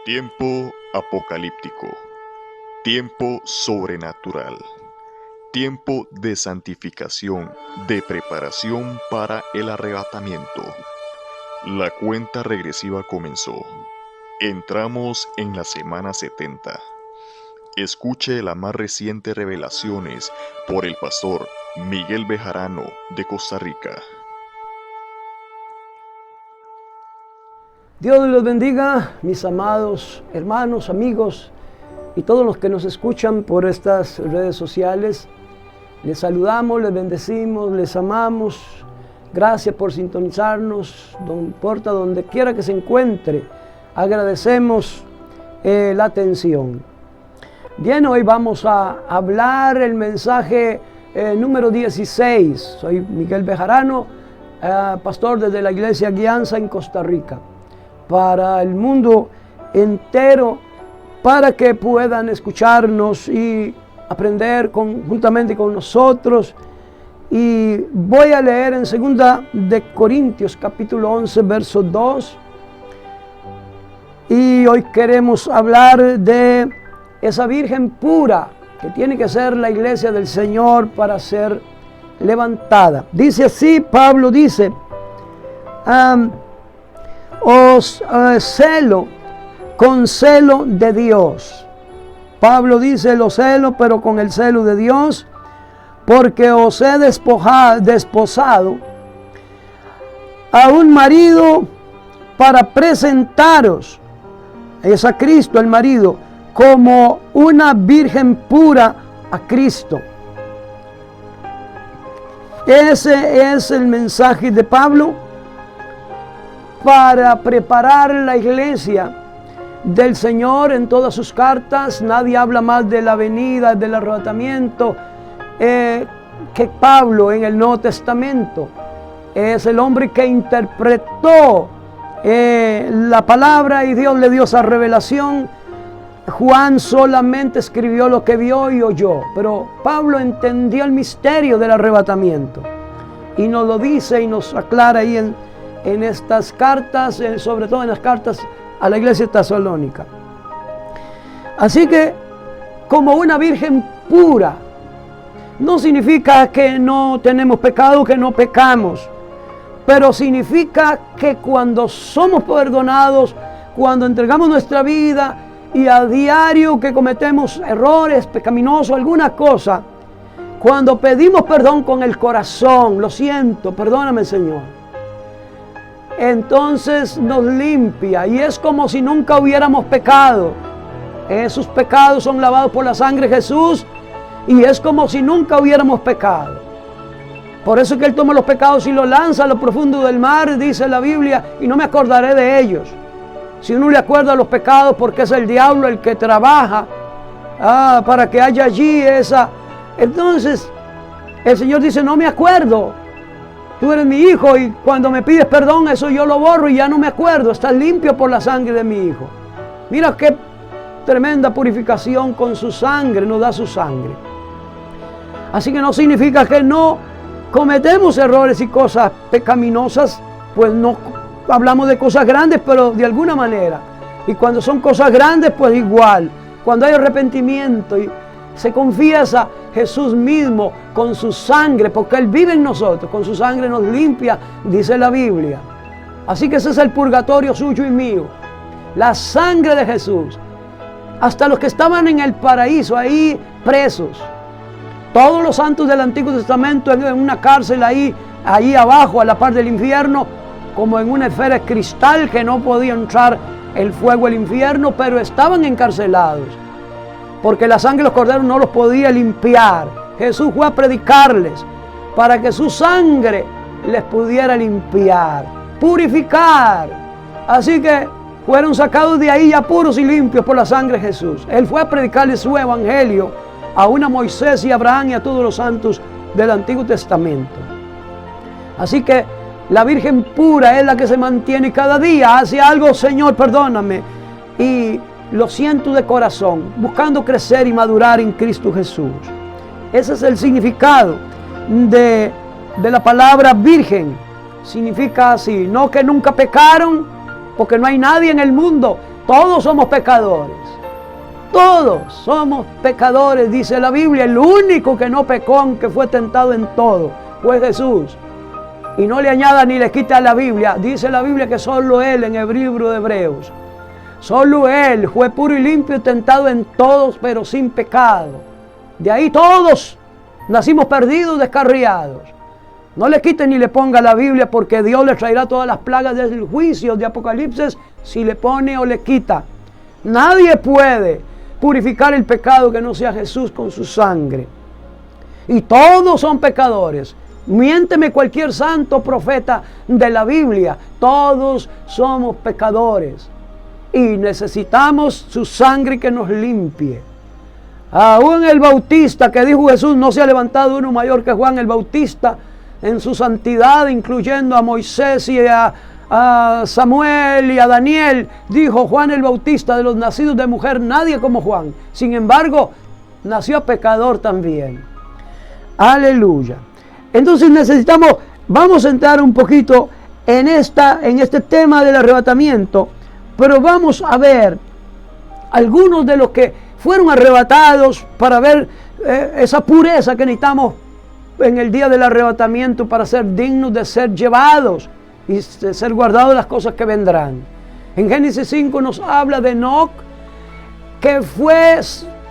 Tiempo apocalíptico, tiempo sobrenatural, tiempo de santificación, de preparación para el arrebatamiento. La cuenta regresiva comenzó. Entramos en la semana 70. Escuche las más recientes revelaciones por el pastor Miguel Bejarano de Costa Rica. Dios los bendiga, mis amados hermanos, amigos y todos los que nos escuchan por estas redes sociales. Les saludamos, les bendecimos, les amamos. Gracias por sintonizarnos, no importa donde quiera que se encuentre. Agradecemos la atención. Bien, hoy vamos a hablar el mensaje número 16. Soy Miguel Bejarano, pastor desde la Iglesia Guianza en Costa Rica, para el mundo entero, para que puedan escucharnos y aprender juntamente con nosotros. Y voy a leer en 2 de Corintios capítulo 11 verso 2. Y hoy queremos hablar de esa Virgen pura que tiene que ser la iglesia del Señor para ser levantada. Dice así, Pablo dice: os celo con celo de Dios. Pablo dice: lo celo, pero con el celo de Dios, porque os he desposado a un marido para presentaros, es a Cristo el marido, como una virgen pura a Cristo. Ese es el mensaje de Pablo para preparar la iglesia del Señor en todas sus cartas. Nadie habla más de la venida, del arrebatamiento, que Pablo en el Nuevo Testamento. Es el hombre que interpretó la palabra y Dios le dio esa revelación. Juan solamente escribió lo que vio y oyó, pero Pablo entendió el misterio del arrebatamiento y nos lo dice y nos aclara ahí en estas cartas, sobre todo en las cartas a la iglesia tesalónica. Así que, como una virgen pura, no significa que no tenemos pecado, que no pecamos, pero significa que cuando somos perdonados, cuando entregamos nuestra vida y a diario que cometemos errores pecaminosos, alguna cosa, cuando pedimos perdón con el corazón, lo siento, perdóname, Señor, entonces nos limpia y es como si nunca hubiéramos pecado. Esos pecados son lavados por la sangre de Jesús y es como si nunca hubiéramos pecado. Por eso es que Él toma los pecados y los lanza a lo profundo del mar, dice la Biblia, y no me acordaré de ellos. Si uno le acuerda a los pecados, porque es el diablo el que trabaja para que haya allí esa. Entonces el Señor dice: no me acuerdo. Tú eres mi hijo y cuando me pides perdón, eso yo lo borro y ya no me acuerdo. Estás limpio por la sangre de mi hijo. Mira qué tremenda purificación con su sangre, nos da su sangre. Así que no significa que no cometemos errores y cosas pecaminosas, pues no hablamos de cosas grandes, pero de alguna manera. Y cuando son cosas grandes, pues igual. Cuando hay arrepentimiento y se confiesa, Jesús mismo con su sangre, porque Él vive en nosotros, con su sangre nos limpia, dice la Biblia. Así que ese es el purgatorio suyo y mío. La sangre de Jesús. Hasta los que estaban en el paraíso, ahí presos. Todos los santos del Antiguo Testamento en una cárcel ahí abajo, a la par del infierno, como en una esfera de cristal que no podía entrar el fuego del infierno, pero estaban encarcelados, porque la sangre de los corderos no los podía limpiar. Jesús fue a predicarles para que su sangre les pudiera limpiar, purificar. Así que fueron sacados de ahí ya puros y limpios por la sangre de Jesús. Él fue a predicarles su evangelio a Moisés y Abraham y a todos los santos del Antiguo Testamento. Así que la Virgen pura es la que se mantiene cada día, hace algo: Señor, perdóname, y lo siento de corazón, buscando crecer y madurar en Cristo Jesús. Ese es el significado de la palabra virgen. Significa así, no que nunca pecaron, porque no hay nadie en el mundo. Todos somos pecadores. Todos somos pecadores, dice la Biblia. El único que no pecó, aunque fue tentado en todo, fue Jesús. Y no le añada ni le quita a la Biblia. Dice la Biblia que solo Él, en el libro de Hebreos, solo Él fue puro y limpio y tentado en todos, pero sin pecado. De ahí todos nacimos perdidos, descarriados. No le quite ni le ponga la Biblia, porque Dios le traerá todas las plagas del juicio de Apocalipsis si le pone o le quita. Nadie puede purificar el pecado que no sea Jesús con su sangre. Y todos son pecadores. Miénteme cualquier santo profeta de la Biblia. Todos somos pecadores. Y necesitamos su sangre que nos limpie. Aún el Bautista, que dijo Jesús, no se ha levantado uno mayor que Juan el Bautista en su santidad, incluyendo a Moisés y a Samuel y a Daniel. Dijo Juan el Bautista, de los nacidos de mujer, nadie como Juan. Sin embargo, nació pecador también. Aleluya. Entonces vamos a entrar un poquito en este tema del arrebatamiento, pero vamos a ver algunos de los que fueron arrebatados para ver esa pureza que necesitamos en el día del arrebatamiento para ser dignos de ser llevados y de ser guardados de las cosas que vendrán. En Génesis 5 nos habla de Enoc, que fue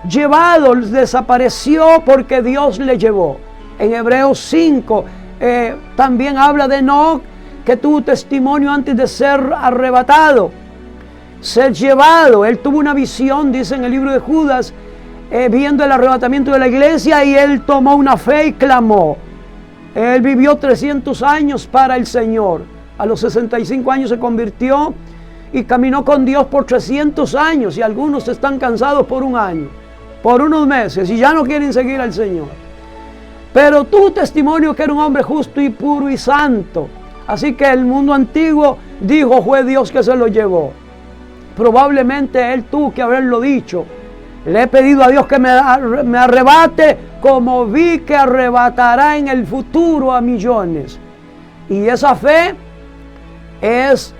llevado, desapareció porque Dios le llevó. En Hebreos 5 también habla de Enoc, que tuvo testimonio antes de ser arrebatado, ser llevado. Él tuvo una visión, dice en el libro de Judas, viendo el arrebatamiento de la iglesia, y él tomó una fe y clamó. Él vivió 300 años para el Señor. A los 65 años se convirtió y caminó con Dios por 300 años, y algunos están cansados por un año, por unos meses, y ya no quieren seguir al Señor. Pero tuvo testimonio que era un hombre justo y puro y santo. Así que el mundo antiguo dijo, fue Dios que se lo llevó. Probablemente él tuvo que haberlo dicho. Le he pedido a Dios que me arrebate, como vi que arrebatará en el futuro a millones. Y esa fe es,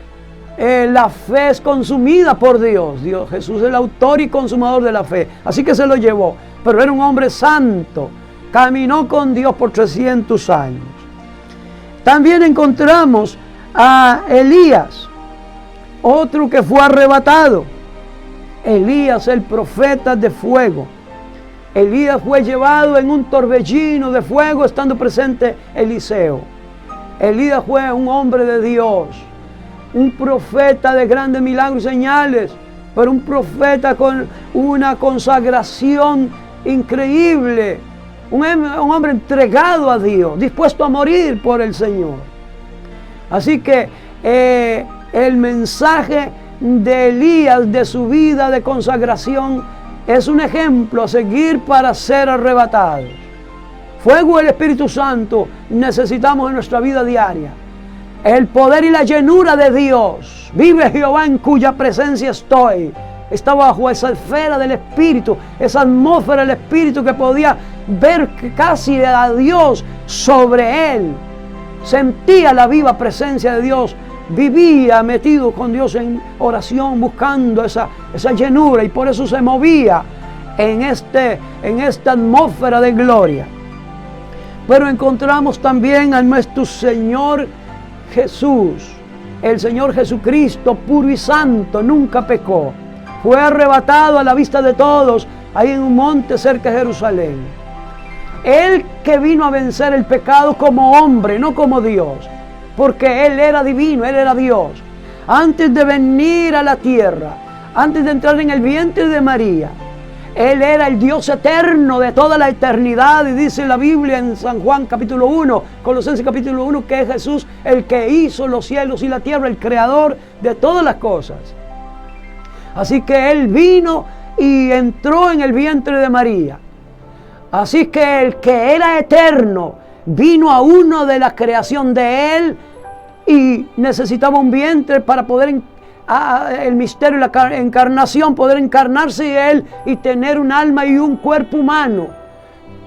la fe es consumida por Dios. Jesús es el autor y consumador de la fe. Así que se lo llevó. Pero era un hombre santo. Caminó con Dios por 300 años. También encontramos a Elías, otro que fue arrebatado. Elías, el profeta de fuego. Elías fue llevado en un torbellino de fuego, estando presente Eliseo. Elías fue un hombre de Dios, un profeta de grandes milagros y señales, pero un profeta con una consagración increíble. Un hombre entregado a Dios, dispuesto a morir por el Señor. Así que el mensaje de Elías, de su vida de consagración, es un ejemplo a seguir para ser arrebatados. Fuego del Espíritu Santo necesitamos en nuestra vida diaria. El poder y la llenura de Dios. Vive Jehová, en cuya presencia estoy. Está bajo esa esfera del Espíritu, esa atmósfera del Espíritu, que podía ver casi a Dios sobre él. Sentía la viva presencia de Dios. Vivía metido con Dios en oración, buscando esa llenura, y por eso se movía en esta atmósfera de gloria. Pero encontramos también a nuestro Señor Jesús. El Señor Jesucristo, puro y santo, nunca pecó. Fue arrebatado a la vista de todos, ahí en un monte cerca de Jerusalén. Él que vino a vencer el pecado como hombre, no como Dios, porque Él era divino, Él era Dios. Antes de venir a la tierra, antes de entrar en el vientre de María, Él era el Dios eterno de toda la eternidad. Y dice la Biblia en San Juan capítulo 1, Colosenses capítulo 1, que es Jesús el que hizo los cielos y la tierra, el creador de todas las cosas. Así que Él vino y entró en el vientre de María. Así que el que era eterno vino a uno de la creación de Él, y necesitaba un vientre para poder, el misterio de la encarnación, poder encarnarse Él y tener un alma y un cuerpo humano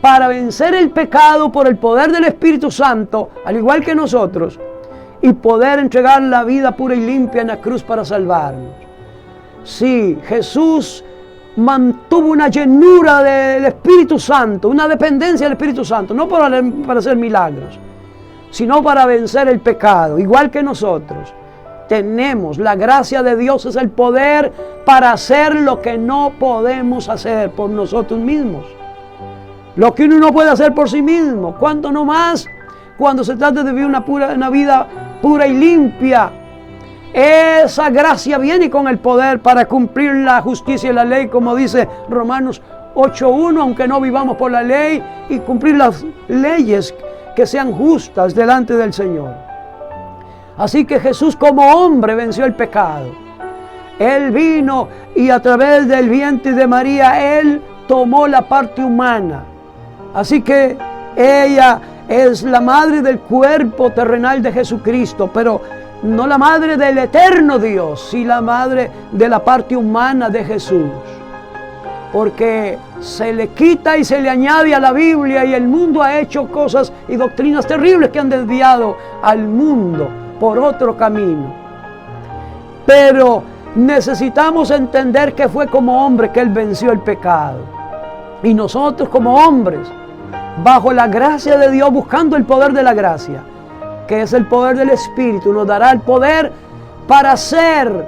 para vencer el pecado por el poder del Espíritu Santo, al igual que nosotros, y poder entregar la vida pura y limpia en la cruz para salvarnos. Sí, Jesús mantuvo una llenura del Espíritu Santo, una dependencia del Espíritu Santo, no para hacer milagros, sino para vencer el pecado, igual que nosotros. Tenemos la gracia de Dios, es el poder para hacer lo que no podemos hacer por nosotros mismos. Lo que uno no puede hacer por sí mismo, ¿cuánto no más cuando se trata de vivir una vida pura y limpia? Esa gracia viene con el poder para cumplir la justicia y la ley, como dice Romanos 8:1, aunque no vivamos por la ley, y cumplir las leyes que sean justas delante del Señor. Así que Jesús como hombre venció el pecado. Él vino y a través del vientre de María, Él tomó la parte humana. Así que ella es la madre del cuerpo terrenal de Jesucristo, pero no la madre del eterno Dios, sino la madre de la parte humana de Jesús. Porque se le quita y se le añade a la Biblia, y el mundo ha hecho cosas y doctrinas terribles que han desviado al mundo por otro camino. Pero necesitamos entender que fue como hombre que Él venció el pecado. Y nosotros como hombres, bajo la gracia de Dios, buscando el poder de la gracia, que es el poder del Espíritu, nos dará el poder para hacer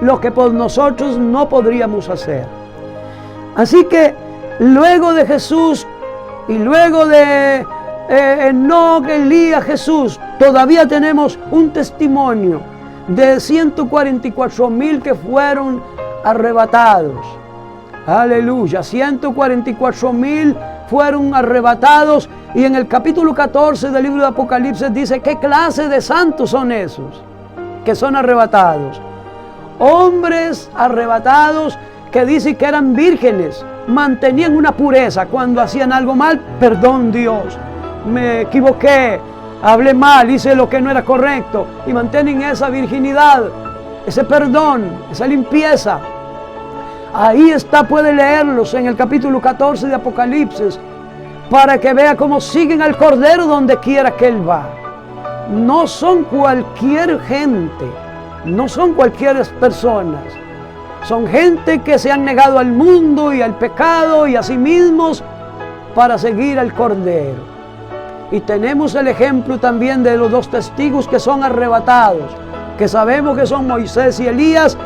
lo que por nosotros no podríamos hacer. Así que luego de Jesús y luego de Enoc, Elías, Jesús, todavía tenemos un testimonio de 144,000 que fueron arrebatados. Aleluya, 144,000 fueron arrebatados, y en el capítulo 14 del libro de Apocalipsis dice qué clase de santos son esos que son arrebatados. Hombres arrebatados que dicen que eran vírgenes, mantenían una pureza. Cuando hacían algo mal, perdón Dios, me equivoqué, hablé mal, hice lo que no era correcto, y mantienen esa virginidad, ese perdón, esa limpieza. Ahí está, puede leerlos en el capítulo 14 de Apocalipsis, para que vea cómo siguen al Cordero donde quiera que Él va. No son cualquier gente, no son cualquier personas. Son gente que se han negado al mundo y al pecado y a sí mismos para seguir al Cordero. Y tenemos el ejemplo también de los dos testigos que son arrebatados, que sabemos que son Moisés y Elías,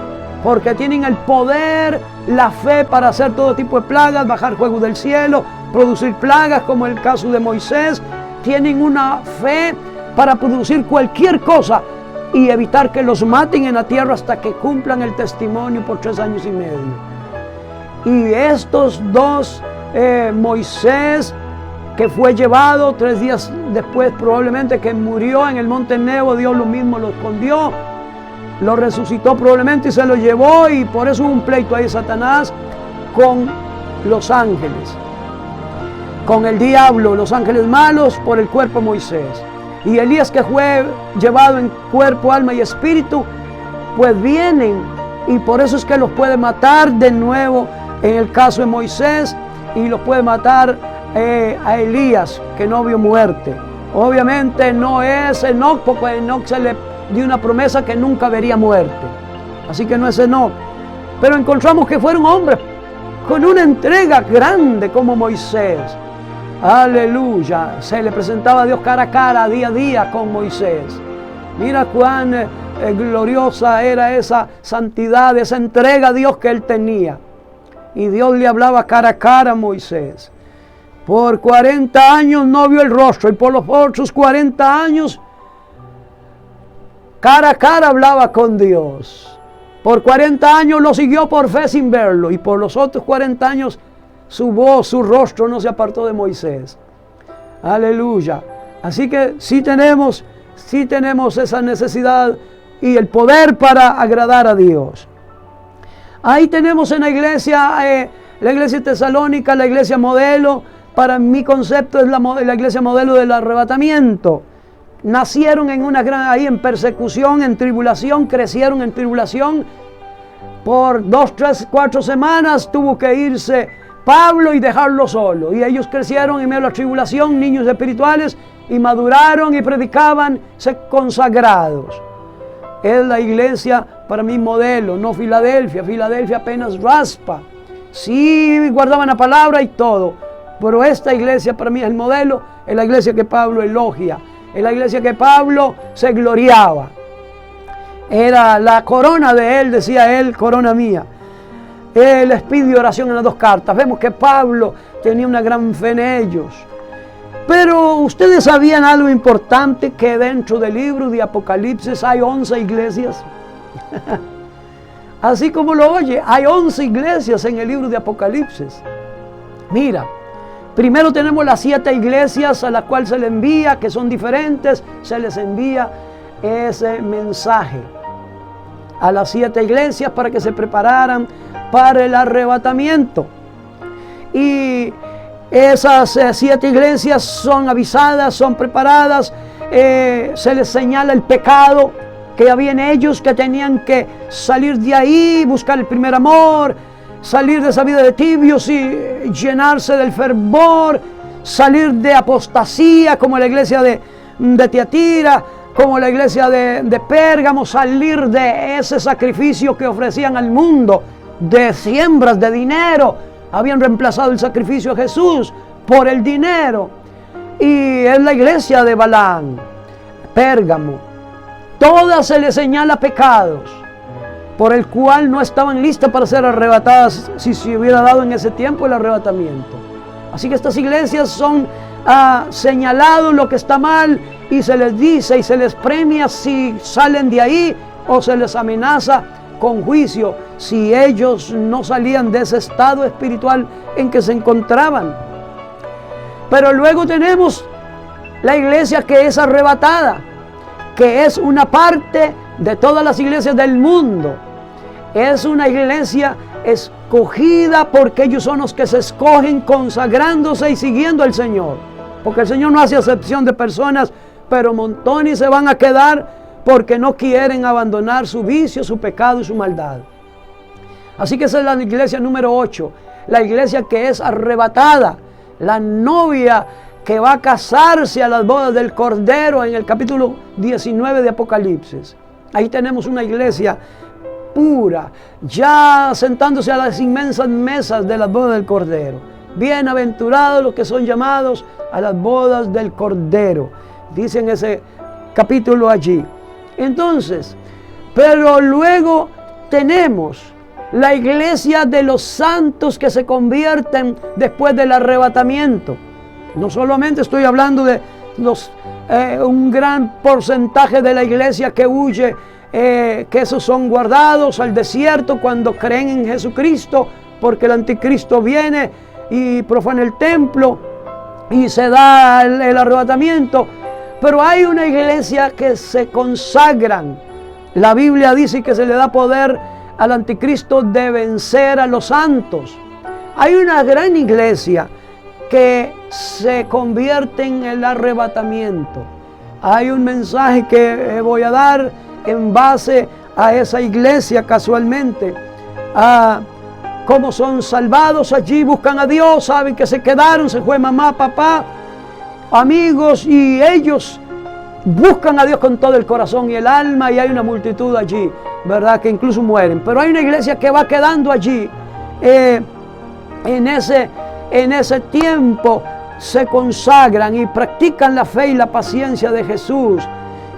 porque tienen el poder, la fe para hacer todo tipo de plagas, bajar fuego del cielo, producir plagas como el caso de Moisés. Tienen una fe para producir cualquier cosa y evitar que los maten en la tierra hasta que cumplan el testimonio por 3 años y medio. Y estos dos, Moisés, que fue llevado 3 días después probablemente que murió en el monte Nebo, Dios lo mismo lo escondió, lo resucitó probablemente y se lo llevó, y por eso hubo un pleito ahí de Satanás con los ángeles, con el diablo, los ángeles malos, por el cuerpo de Moisés. Y Elías, que fue llevado en cuerpo, alma y espíritu, pues vienen, y por eso es que los puede matar de nuevo en el caso de Moisés, y los puede matar a Elías, que no vio muerte. Obviamente no es Enoc, porque a Enoc se le dio una promesa que nunca vería muerte, así que no es Enoc. Pero encontramos que fueron hombres con una entrega grande como Moisés. Aleluya, se le presentaba a Dios cara a cara, día a día con Moisés. Mira cuán gloriosa era esa santidad, esa entrega a Dios que él tenía. Y Dios le hablaba cara a cara a Moisés. Por 40 años no vio el rostro, y por los otros 40 años cara a cara hablaba con Dios. Por 40 años lo siguió por fe sin verlo, y por los otros 40 años su voz, su rostro no se apartó de Moisés. Aleluya. Así que sí tenemos esa necesidad y el poder para agradar a Dios. Ahí tenemos en la iglesia tesalónica, la iglesia modelo. Para mi concepto es la iglesia modelo del arrebatamiento. Nacieron ahí en persecución, en tribulación, crecieron en tribulación. Por 2, 3, 4 semanas tuvo que irse Pablo y dejarlo solo. Y ellos crecieron en medio de la tribulación, niños espirituales, y maduraron y predicaban consagrados. Es la iglesia para mí modelo, no Filadelfia. Filadelfia apenas raspa. Sí guardaban la palabra y todo, pero esta iglesia para mí es el modelo, es la iglesia que Pablo elogia, es la iglesia que Pablo se gloriaba. Era la corona de él, decía él, corona mía. Él les pide oración en las 2 cartas. Vemos que Pablo tenía una gran fe en ellos. Pero ustedes sabían algo importante, que dentro del libro de Apocalipsis hay 11 iglesias. Así como lo oye, hay 11 iglesias en el libro de Apocalipsis. Mira, primero tenemos las 7 iglesias a las cuales se les envía, que son diferentes, se les envía ese mensaje a las 7 iglesias para que se prepararan para el arrebatamiento. Y esas 7 iglesias son avisadas, son preparadas, se les señala el pecado que había en ellos, que tenían que salir de ahí, buscar el primer amor, salir de esa vida de tibios y llenarse del fervor, salir de apostasía como la iglesia de Tiatira, como la iglesia de Pérgamo, salir de ese sacrificio que ofrecían al mundo, de siembras, de dinero. Habían reemplazado el sacrificio a Jesús por el dinero. Y es la iglesia de Balaam, Pérgamo. Todas se les señala pecados por el cual no estaban listas para ser arrebatadas si se hubiera dado en ese tiempo el arrebatamiento. Así que estas iglesias son señalados lo que está mal y se les dice y se les premia si salen de ahí, o se les amenaza con juicio si ellos no salían de ese estado espiritual en que se encontraban. Pero luego tenemos la iglesia que es arrebatada, que es una parte de todas las iglesias del mundo. Es una iglesia escogida porque ellos son los que se escogen consagrándose y siguiendo al Señor. Porque el Señor no hace acepción de personas, pero montones se van a quedar porque no quieren abandonar su vicio, su pecado y su maldad. Así que esa es la iglesia número 8, la iglesia que es arrebatada, la novia que va a casarse a las bodas del Cordero en el capítulo 19 de Apocalipsis. Ahí tenemos una iglesia pura, ya sentándose a las inmensas mesas de las bodas del Cordero. Bienaventurados los que son llamados a las bodas del Cordero, dice en ese capítulo allí. Entonces, pero luego tenemos la iglesia de los santos que se convierten después del arrebatamiento. No solamente estoy hablando de un gran porcentaje de la iglesia que huye, que esos son guardados al desierto cuando creen en Jesucristo, porque el anticristo viene y profana el templo y se da el arrebatamiento. Pero hay una iglesia que se consagran. La Biblia dice que se le da poder al anticristo de vencer a los santos. Hay una gran iglesia que se convierte en el arrebatamiento. Hay un mensaje que voy a dar en base a esa iglesia casualmente. Cómo son salvados allí, buscan a Dios, saben que se quedaron, se fue mamá, papá, amigos, y ellos buscan a Dios con todo el corazón y el alma, y hay una multitud allí, ¿verdad?, que incluso mueren. Pero hay una iglesia que va quedando allí, en ese tiempo se consagran y practican la fe y la paciencia de Jesús,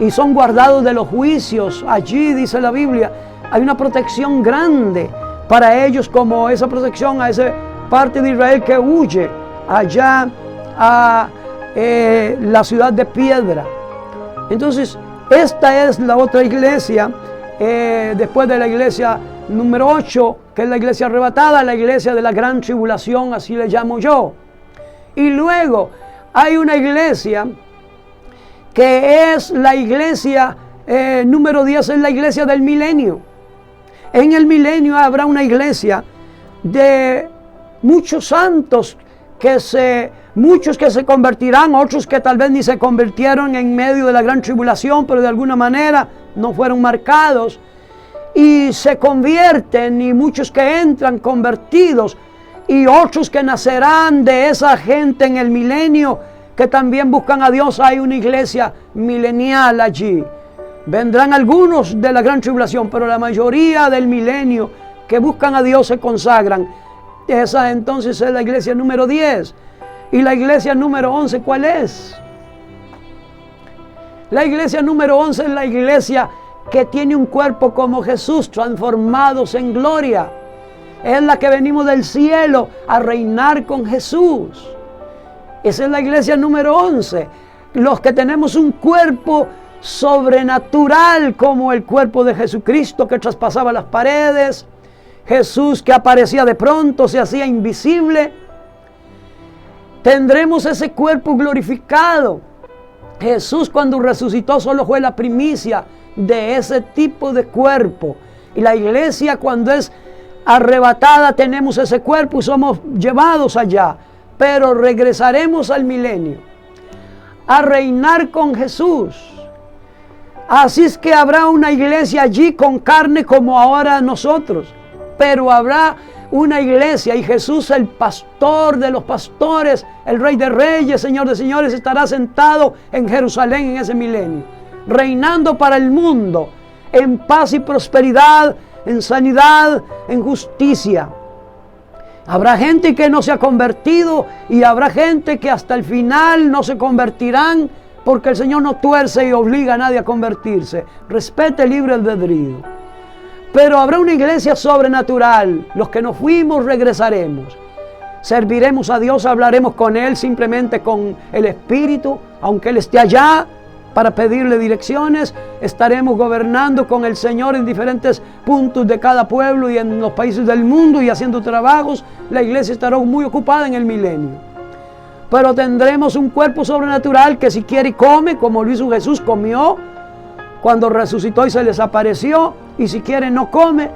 y son guardados de los juicios. Allí dice la Biblia, hay una protección grande para ellos, como esa protección a esa parte de Israel que huye allá a la ciudad de piedra. Entonces, esta es la otra iglesia, después de la iglesia número 8, que es la iglesia arrebatada, la iglesia de la gran tribulación, así le llamo yo. Y luego hay una iglesia que es la iglesia número 10, es la iglesia del milenio. En el milenio habrá una iglesia de muchos santos, muchos que se convertirán, otros que tal vez ni se convirtieron en medio de la gran tribulación, pero de alguna manera no fueron marcados y se convierten, y muchos que entran convertidos, y otros que nacerán de esa gente en el milenio que también buscan a Dios. Hay una iglesia milenial allí. Vendrán algunos de la gran tribulación, pero la mayoría del milenio que buscan a Dios se consagran. Esa entonces es la iglesia número 10. ¿Y la iglesia número 11 cuál es? La iglesia número 11 es la iglesia que tiene un cuerpo como Jesús, transformados en gloria. Es la que venimos del cielo a reinar con Jesús. Esa es la iglesia número 11. Los que tenemos un cuerpo sobrenatural como el cuerpo de Jesucristo que traspasaba las paredes. Jesús que aparecía de pronto, se hacía invisible. Tendremos ese cuerpo glorificado. Jesús cuando resucitó solo fue la primicia de ese tipo de cuerpo. Y la iglesia cuando es arrebatada tenemos ese cuerpo y somos llevados allá. Pero regresaremos al milenio a reinar con Jesús. Así es que habrá una iglesia allí con carne como ahora nosotros. Pero habrá una iglesia y Jesús, el pastor de los pastores, el Rey de Reyes, Señor de Señores, estará sentado en Jerusalén en ese milenio, reinando para el mundo en paz y prosperidad, en sanidad, en justicia. Habrá gente que no se ha convertido y habrá gente que hasta el final no se convertirán, porque el Señor no tuerce y obliga a nadie a convertirse. Respete el libre albedrío. Pero habrá una iglesia sobrenatural. Los que nos fuimos regresaremos. Serviremos a Dios, hablaremos con Él simplemente con el Espíritu, aunque Él esté allá para pedirle direcciones. Estaremos gobernando con el Señor en diferentes puntos de cada pueblo y en los países del mundo y haciendo trabajos. La iglesia estará muy ocupada en el milenio. Pero tendremos un cuerpo sobrenatural que si quiere come, como lo hizo Jesús, comió cuando resucitó y se les apareció, y si quiere no come.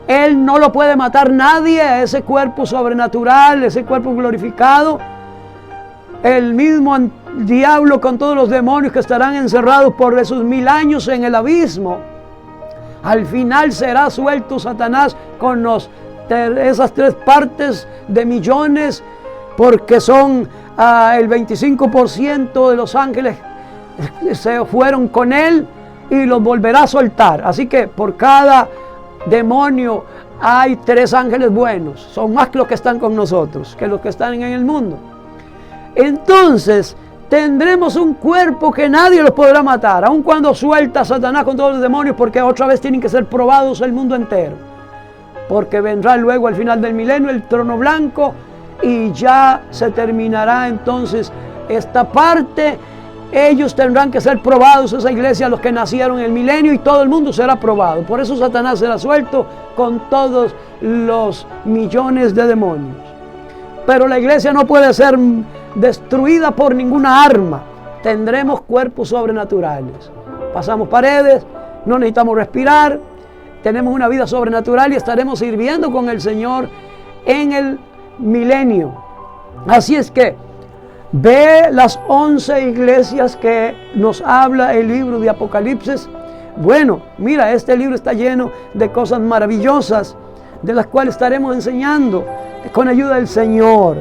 Él no lo puede matar nadie, ese cuerpo sobrenatural, ese cuerpo glorificado. El mismo diablo con todos los demonios que estarán encerrados por esos 1000 años en el abismo. Al final será suelto Satanás con esas 3 partes de millones, porque son el 25% de los ángeles se fueron con él y los volverá a soltar. Así que por cada demonio hay 3 ángeles buenos. Son más que los que están con nosotros, que los que están en el mundo. Entonces tendremos un cuerpo que nadie los podrá matar, aun cuando suelta a Satanás con todos los demonios, porque otra vez tienen que ser probados el mundo entero. Porque vendrá luego al final del milenio el trono blanco y ya se terminará entonces esta parte. Ellos tendrán que ser probados, esa iglesia, los que nacieron en el milenio, y todo el mundo será probado. Por eso Satanás será suelto con todos los millones de demonios. Pero la iglesia no puede ser destruida por ninguna arma. Tendremos cuerpos sobrenaturales. Pasamos paredes, no necesitamos respirar, tenemos una vida sobrenatural y estaremos sirviendo con el Señor en el milenio. Así es que ve las 11 iglesias que nos habla el libro de Apocalipsis. Bueno, mira, este libro está lleno de cosas maravillosas, de las cuales estaremos enseñando con ayuda del Señor.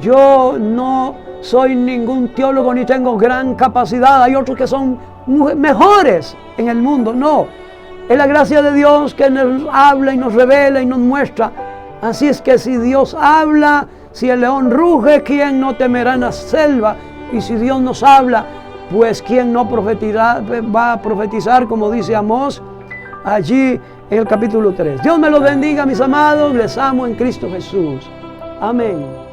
Yo no soy ningún teólogo ni tengo gran capacidad. Hay otros que son mejores en el mundo. No, es la gracia de Dios que nos habla y nos revela y nos muestra. Así es que si Dios habla, si el león ruge, ¿quién no temerá en la selva? Y si Dios nos habla, pues ¿quién no va a profetizar, como dice Amós allí en el capítulo 3? Dios me los bendiga, mis amados. Les amo en Cristo Jesús. Amén.